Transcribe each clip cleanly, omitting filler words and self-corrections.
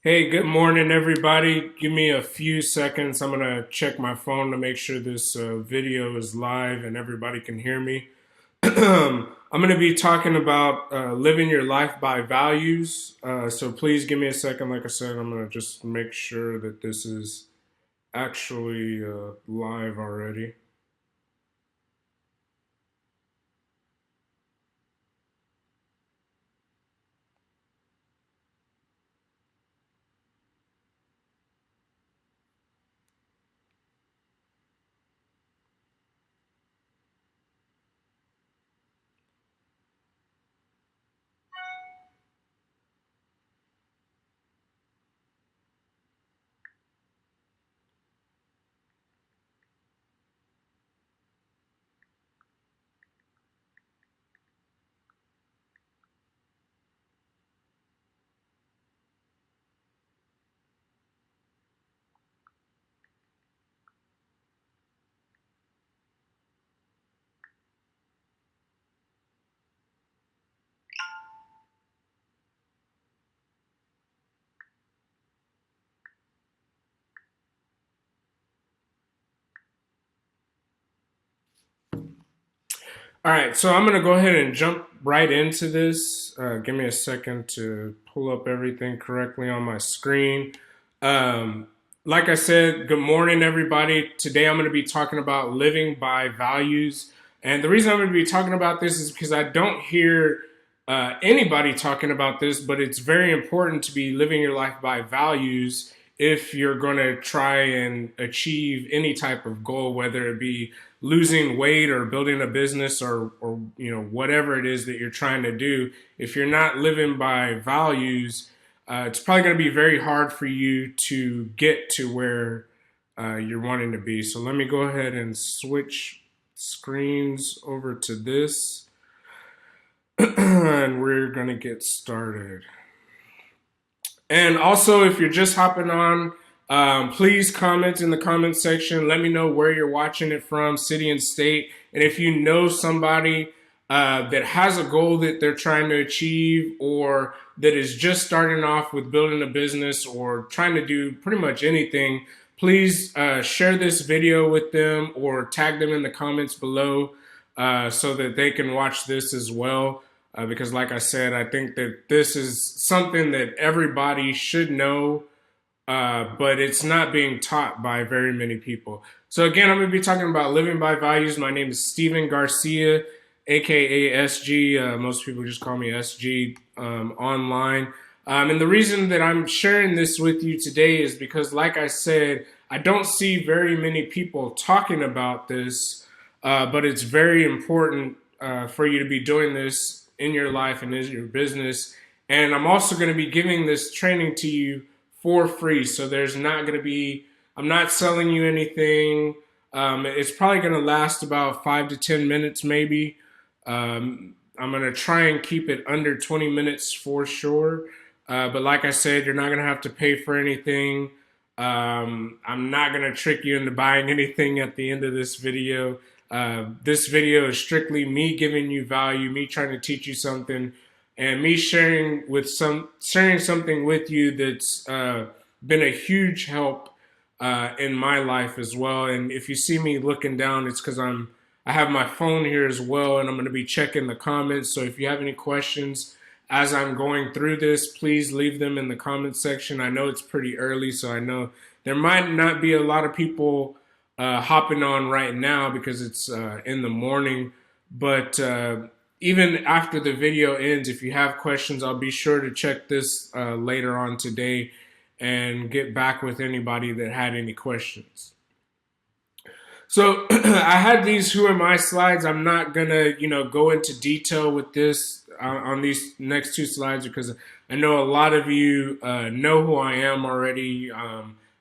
Hey, good morning, everybody. Give me a few seconds. I'm going to check my phone to make sure this video is live and everybody can hear me. I'm going to be talking about living your life by values. So please give me a second. Like I said, I'm going to just make sure that this is actually live already. All right, so I'm going to go ahead and jump right into this. Give me a second to pull up everything correctly on my screen. Um, like I said, good morning, everybody. Today I'm going to be talking about living by values. And the reason I'm going to be talking about this is because I don't hear anybody talking about this, but it's very important to be living your life by values if you're going to try and achieve any type of goal, whether it be losing weight or building a business or whatever it is that you're trying to do. If you're not living by values, it's probably going to be very hard for you to get to where you're wanting to be. So let me go ahead and switch screens over to this and we're going to get started. And also, if you're just hopping on, please comment in the comment section. Let me know where you're watching it from, city and state. And if you know somebody that has a goal that they're trying to achieve, or that is just starting off with building a business or trying to do pretty much anything, please share this video with them or tag them in the comments below so that they can watch this as well. Because like I said, I think that this is something that everybody should know, but it's not being taught by very many people. So again, I'm going to be talking about living by values. My name is Steven Garcia, aka SG. Most people just call me SG online. And the reason that I'm sharing this with you today is because, like I said, I don't see very many people talking about this, but it's very important for you to be doing this in your life and in your business. And I'm also going to be giving this training to you for free. So there's not going to be, I'm not selling you anything. It's probably going to last about 5 to 10 minutes, maybe. I'm going to try and keep it under 20 minutes for sure. But like I said, you're not going to have to pay for anything. I'm not going to trick you into buying anything at the end of this video. This video is strictly me giving you value, me trying to teach you something, and me sharing something with you that's been a huge help in my life as well. And if you see me looking down, it's because I have my phone here as well, and I'm going to be checking the comments. So if you have any questions as I'm going through this, please leave them in the comment section. I know it's pretty early, so I know there might not be a lot of people hopping on right now because it's in the morning. But even after the video ends, if you have questions, I'll be sure to check this later on today and get back with anybody that had any questions. So I had these who are my slides. I'm not gonna, go into detail with this on these next two slides because I know a lot of you know who I am already.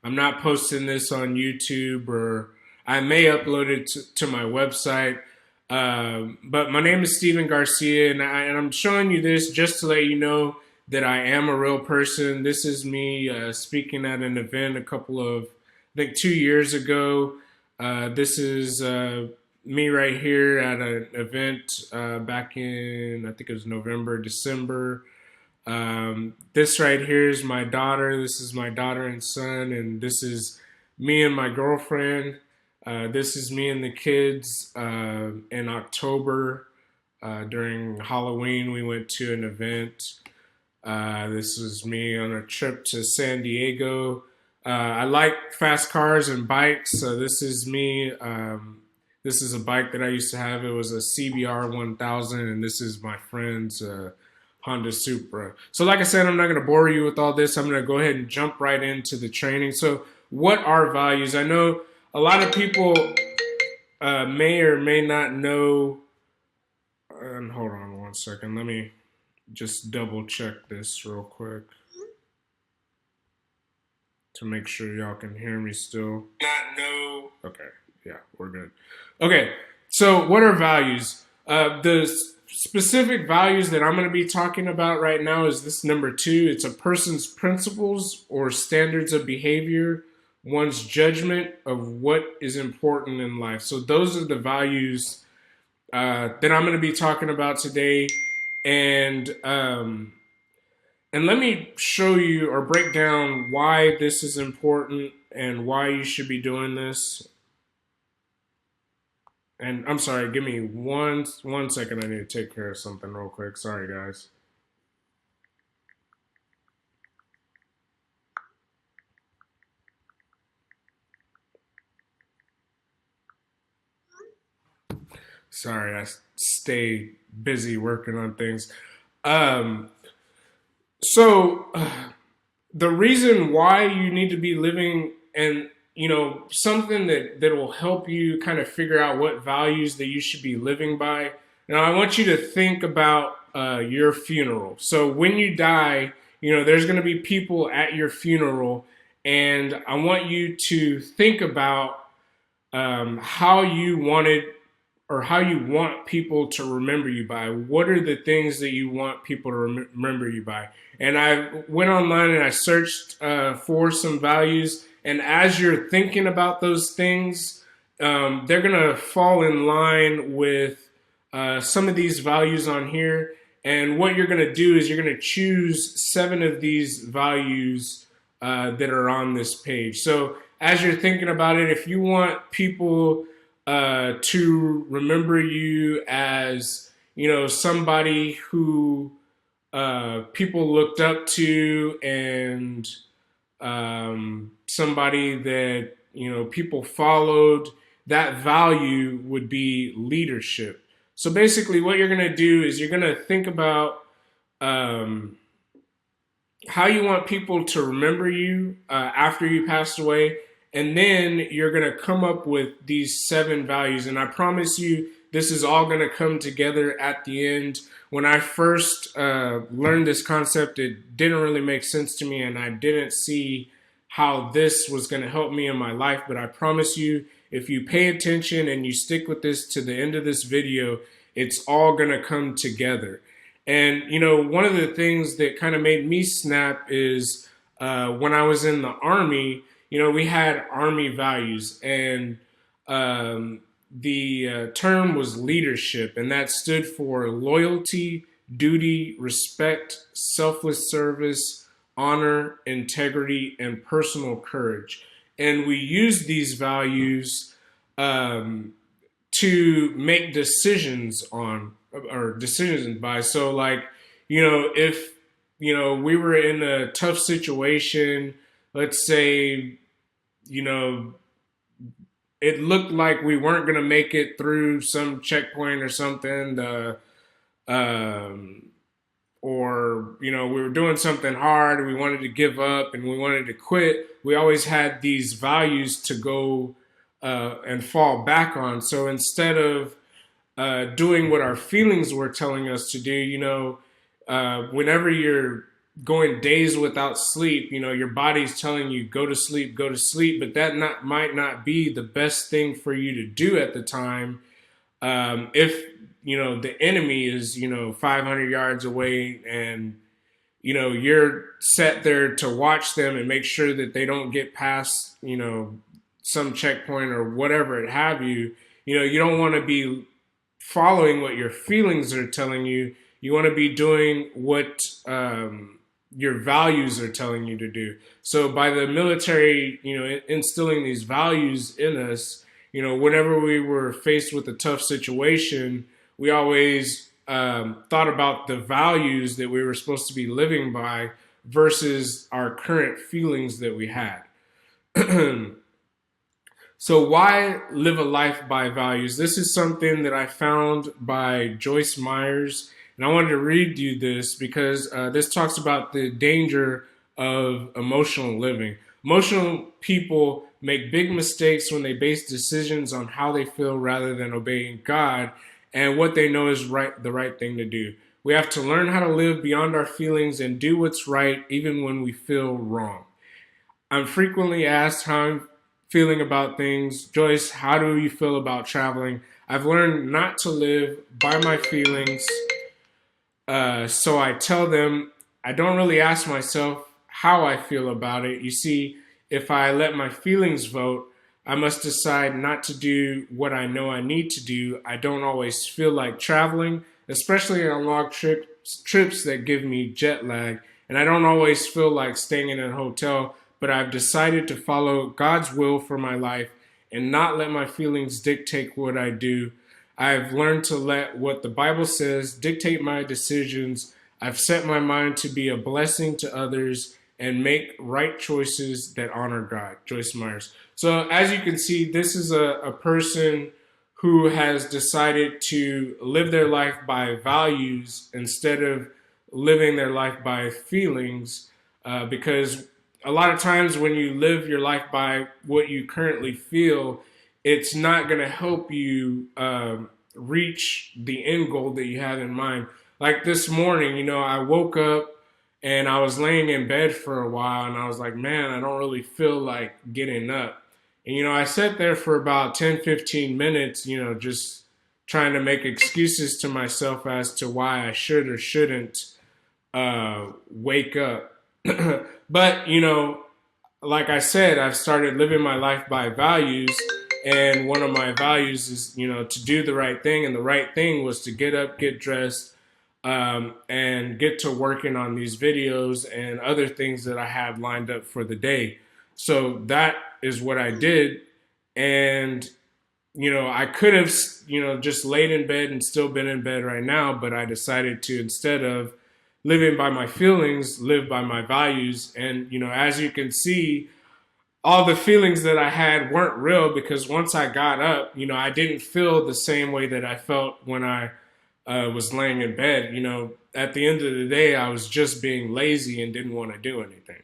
I'm not posting this on YouTube, or I may upload it to my website. But my name is Steven Garcia, and I'm showing you this just to let you know that I am a real person. This is me speaking at an event I think 2 years ago. This is me right here at an event back in, I think it was November, December. This right here is my daughter. This is my daughter and son, and this is me and my girlfriend. This is me and the kids in October. During Halloween, we went to an event. This was me on a trip to San Diego. I like fast cars and bikes, so this is me. This is a bike that I used to have. It was a CBR 1000, and this is my friend's Honda Supra. So like I said, I'm not going to bore you with all this. I'm going to go ahead and jump right into the training. So what are values? I know a lot of people may or may not know. And hold on one second. Let me just double check this real quick to make sure y'all can hear me still. Not know. Okay, yeah, we're good. Okay, so what are values? The specific values that I'm going to be talking about right now is this number 2. It's a person's principles or standards of behavior, one's judgment of what is important in life. So those are the values that I'm going to be talking about today. And let me show you or break down why this is important and why you should be doing this. And I'm sorry, give me one second. I need to take care of something real quick. Sorry, guys. Sorry, I stay busy working on things. So the reason why you need to be living and something that will help you kind of figure out what values that you should be living by. Now I want you to think about your funeral. So when you die, there's going to be people at your funeral, and I want you to think about how you wanted or how you want people to remember you by. What are the things that you want people to remember you by? And I went online and I searched for some values. And as you're thinking about those things, they're going to fall in line with some of these values on here. And what you're going to do is you're going to choose 7 of these values that are on this page. So as you're thinking about it, if you want people to remember you as, somebody who people looked up to, and somebody that, people followed, that value would be leadership. So basically what you're going to do is you're going to think about how you want people to remember you after you passed away. And then you're going to come up with these 7 values. And I promise you, this is all going to come together at the end. When I first learned this concept, it didn't really make sense to me, and I didn't see how this was going to help me in my life. But I promise you, if you pay attention and you stick with this to the end of this video, it's all going to come together. And, one of the things that kind of made me snap is when I was in the Army, we had Army values, and the term was leadership, and that stood for loyalty, duty, respect, selfless service, honor, integrity, and personal courage. And we use these values to make decisions on, or decisions by. So like, if, we were in a tough situation, let's say, it looked like we weren't going to make it through some checkpoint or something, or, we were doing something hard and we wanted to give up and we wanted to quit. We always had these values to go and fall back on. So instead of doing what our feelings were telling us to do, whenever you're going days without sleep, your body's telling you go to sleep, but that might not be the best thing for you to do at the time. If the enemy is 500 yards away, and you're set there to watch them and make sure that they don't get past some checkpoint or whatever it have you. You don't want to be following what your feelings are telling you. You want to be doing what your values are telling you to do. So by the military, instilling these values in us, whenever we were faced with a tough situation, we always thought about the values that we were supposed to be living by versus our current feelings that we had. So why live a life by values? This is something that I found by Joyce Myers, and I wanted to read you this because this talks about the danger of emotional living. Emotional people make big mistakes when they base decisions on how they feel rather than obeying God and what they know is the right thing to do. We have to learn how to live beyond our feelings and do what's right even when we feel wrong. I'm frequently asked how I'm feeling about things. Joyce, how do you feel about traveling? I've learned not to live by my feelings, so I tell them I don't really ask myself how I feel about it. You see, if I let my feelings vote, I must decide not to do what I know I need to do. I don't always feel like traveling, especially on long trips that give me jet lag. And I don't always feel like staying in a hotel, but I've decided to follow God's will for my life and not let my feelings dictate what I do. I've learned to let what the Bible says dictate my decisions. I've set my mind to be a blessing to others and make right choices that honor God. Joyce Myers. So as you can see, this is a person who has decided to live their life by values instead of living their life by feelings, because a lot of times when you live your life by what you currently feel, it's not going to help you reach the end goal that you have in mind. Like this morning, I woke up and I was laying in bed for a while and I was like, man, I don't really feel like getting up. And, I sat there for about 10, 15 minutes, just trying to make excuses to myself as to why I should or shouldn't wake up. But, like I said, I've started living my life by values. And one of my values is, to do the right thing. And the right thing was to get up, get dressed, and get to working on these videos and other things that I have lined up for the day. So that is what I did. And, I could have, just laid in bed and still been in bed right now, but I decided to, instead of living by my feelings, live by my values. And, as you can see, all the feelings that I had weren't real because once I got up, I didn't feel the same way that I felt when I was laying in bed. At the end of the day, I was just being lazy and didn't want to do anything.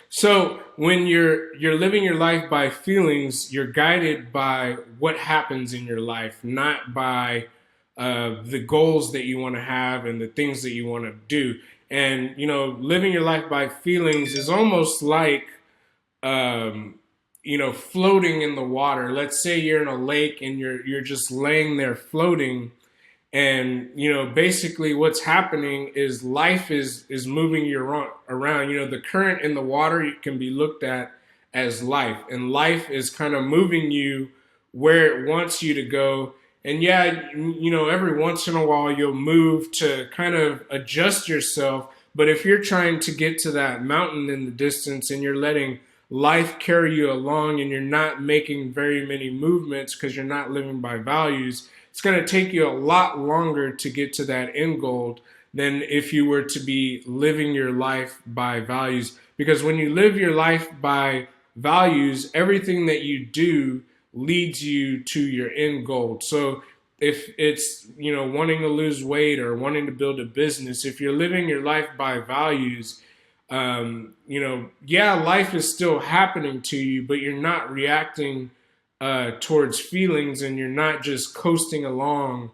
So when you're living your life by feelings, you're guided by what happens in your life, not by the goals that you want to have and the things that you want to do. And living your life by feelings is almost like floating in the water. Let's say you're in a lake and you're just laying there floating. And, basically what's happening is life is moving you around. The current in the water can be looked at as life. And life is kind of moving you where it wants you to go. And yeah, every once in a while you'll move to kind of adjust yourself. But if you're trying to get to that mountain in the distance and you're letting life carry you along and you're not making very many movements because you're not living by values, it's going to take you a lot longer to get to that end goal than if you were to be living your life by values. Because when you live your life by values, everything that you do leads you to your end goal. So if it's, wanting to lose weight or wanting to build a business, if you're living your life by values, life is still happening to you, but you're not reacting towards feelings and you're not just coasting along.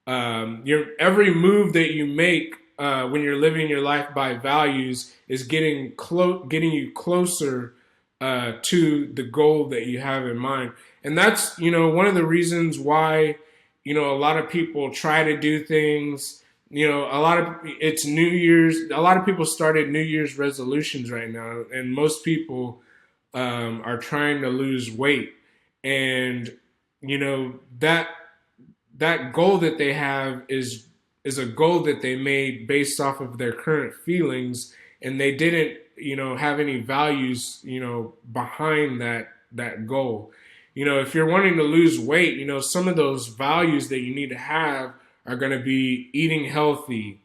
Every move that you make when you're living your life by values is getting you closer to the goal that you have in mind. And that's, one of the reasons why, a lot of people try to do things. It's New Year's. A lot of people started New Year's resolutions right now, and most people are trying to lose weight. And that goal that they have is is a goal that they made based off of their current feelings, and they didn't, have any values, behind that goal. If you're wanting to lose weight, some of those values that you need to have are going to be eating healthy,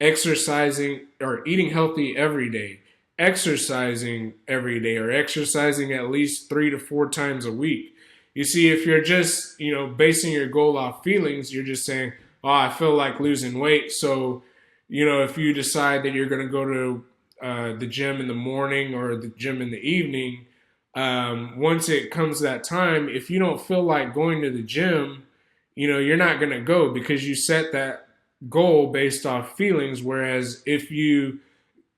exercising, or eating healthy every day, exercising every day, or exercising at least 3 to 4 times a week. You see, if you're just, basing your goal off feelings, you're just saying, oh, I feel like losing weight. So, if you decide that you're going to go to the gym in the morning or the gym in the evening, once it comes that time, if you don't feel like going to the gym, you're not going to go because you set that goal based off feelings. Whereas if you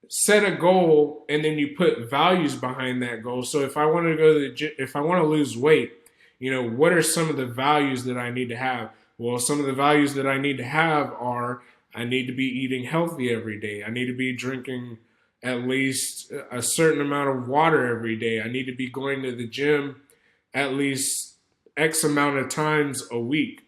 set a goal and then you put values behind that goal. So if I want to go to the gym, if I want to lose weight, what are some of the values that I need to have? Well, some of the values that I need to have are I need to be eating healthy every day. I need to be drinking at least a certain amount of water every day. I need to be going to the gym at least X amount of times a week.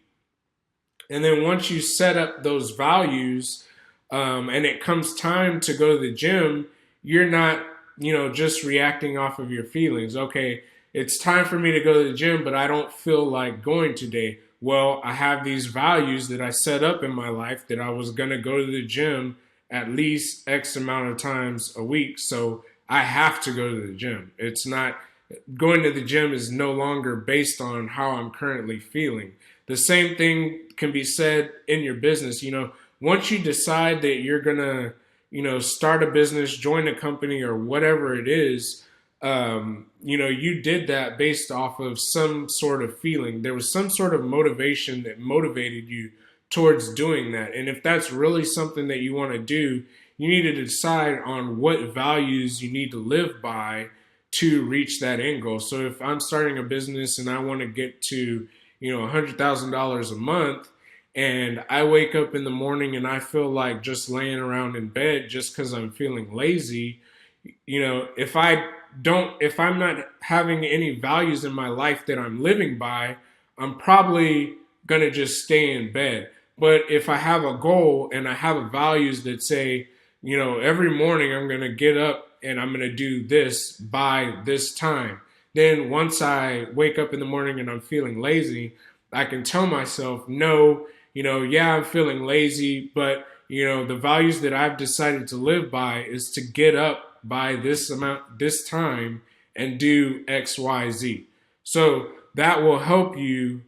And then once you set up those values, and it comes time to go to the gym, you're not, just reacting off of your feelings. Okay, it's time for me to go to the gym, but I don't feel like going today. Well, I have these values that I set up in my life that I was going to go to the gym at least X amount of times a week. So I have to go to the gym. It's not, going to the gym is no longer based on how I'm currently feeling. The same thing can be said in your business. Once you decide that you're going to, start a business, join a company, or whatever it is, you did that based off of some sort of feeling. There was some sort of motivation that motivated you towards doing that. And if that's really something that you want to do, you need to decide on what values you need to live by to reach that end goal. So if I'm starting a business and I want to get to, $100,000 a month, and I wake up in the morning and I feel like just laying around in bed just because I'm feeling lazy, if I'm not having any values in my life that I'm living by, I'm probably going to just stay in bed. But if I have a goal and I have values that say, every morning I'm going to get up and I'm going to do this by this time, then once I wake up in the morning and I'm feeling lazy, I can tell myself, no, yeah, I'm feeling lazy, but, the values that I've decided to live by is to get up by this amount, this time, and do X, Y, Z. So that will help you,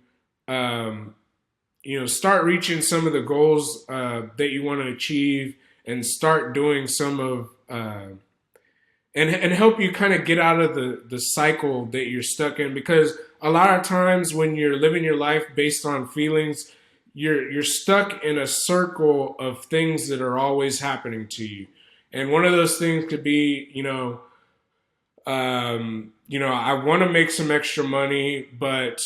start reaching some of the goals that you want to achieve, and start doing some of, and help you kind of get out of the cycle that you're stuck in. Because a lot of times when you're living your life based on feelings, you're stuck in a circle of things that are always happening to you. And one of those things could be, I want to make some extra money, but,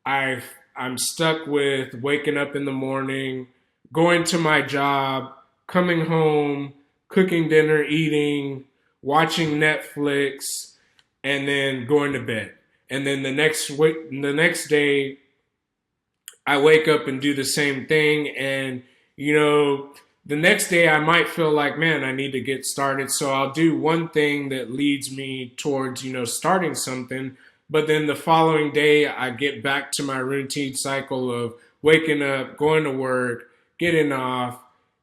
I'm stuck with waking up in the morning, going to my job, coming home, cooking dinner, eating, watching Netflix, and then going to bed. And then the next day, I wake up and do the same thing. And, the next day I might feel like, man, I need to get started. So I'll do one thing that leads me towards, starting something. But then the following day, I get back to my routine cycle of waking up, going to work, getting off,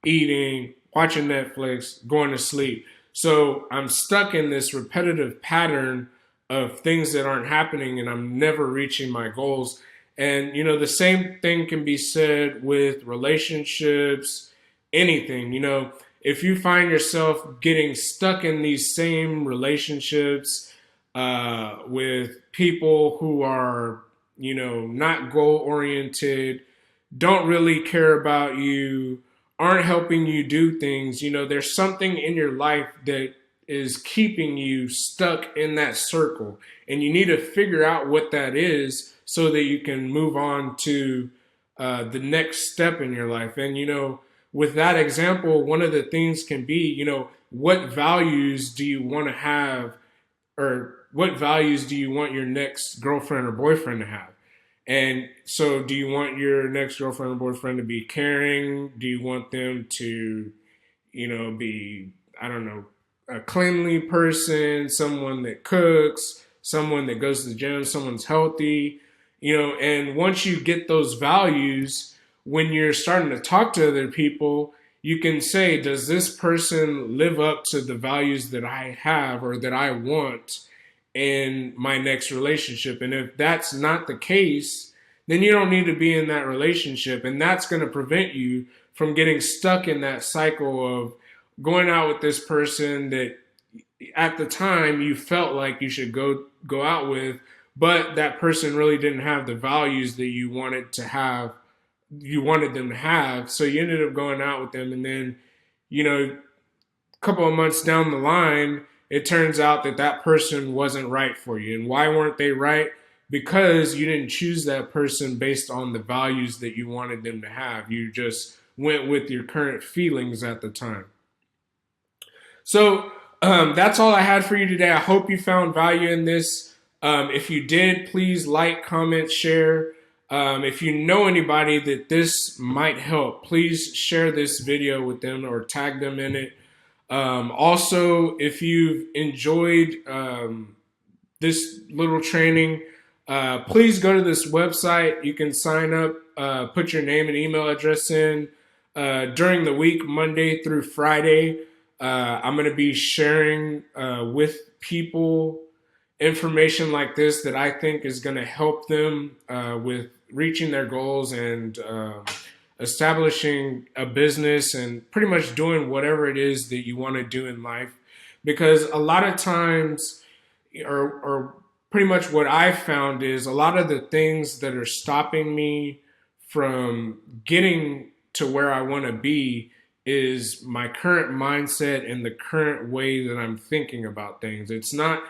eating, watching Netflix, going to sleep. So I'm stuck in this repetitive pattern of things that aren't happening, and I'm never reaching my goals. And, the same thing can be said with relationships, anything. If you find yourself getting stuck in these same relationships with people who are, not goal oriented, don't really care about you, aren't helping you do things, there's something in your life that is keeping you stuck in that circle. And you need to figure out what that is so that you can move on to the next step in your life. And, with that example, one of the things can be, what values do you want to have, or what values do you want your next girlfriend or boyfriend to have? And so, do you want your next girlfriend or boyfriend to be caring? Do you want them to, be, I don't know, a cleanly person, someone that cooks, someone that goes to the gym, someone's healthy, and once you get those values, when you're starting to talk to other people, you can say, does this person live up to the values that I have or that I want in my next relationship? And if that's not the case, then you don't need to be in that relationship. And that's going to prevent you from getting stuck in that cycle of going out with this person that at the time you felt like you should go out with, but that person really didn't have the values that you wanted them to have. So you ended up going out with them, and then, a couple of months down the line, it turns out that that person wasn't right for you. And why weren't they right? Because you didn't choose that person based on the values that you wanted them to have. You just went with your current feelings at the time. So that's all I had for you today. I hope you found value in this. If you did, please like, comment, share. If you know anybody that this might help, please share this video with them or tag them in it. Also, if you've enjoyed this little training, please go to this website. You can sign up, put your name and email address in. During the week, Monday through Friday, I'm going to be sharing with people information like this that I think is going to help them with reaching their goals and establishing a business and pretty much doing whatever it is that you want to do in life. Because a lot of times, or pretty much what I've found is a lot of the things that are stopping me from getting to where I want to be is my current mindset and the current way that I'm thinking about things. It's not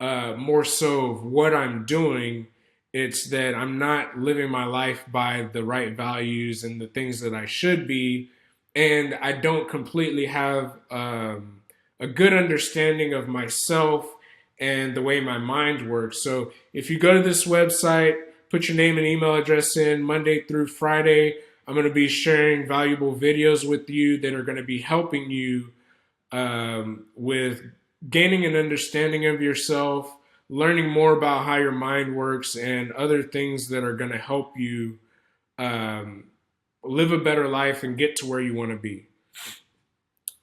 more so of what I'm doing. It's that I'm not living my life by the right values and the things that I should be. And I don't completely have a good understanding of myself and the way my mind works. So if you go to this website, put your name and email address in Monday through Friday, I'm going to be sharing valuable videos with you that are going to be helping you with gaining an understanding of yourself, learning more about how your mind works, and other things that are going to help you live a better life and get to where you want to be.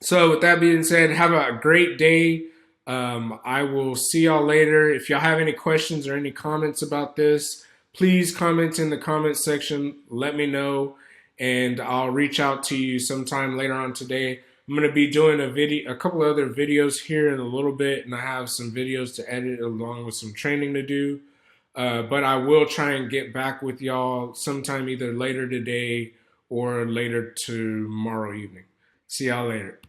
So with that being said, have a great day. I will see y'all later. If y'all have any questions or any comments about this, please comment in the comment section. Let me know, and I'll reach out to you sometime later on today. I'm going to be doing a couple of other videos here in a little bit, and I have some videos to edit along with some training to do. But I will try and get back with y'all sometime either later today or later tomorrow evening. See y'all later.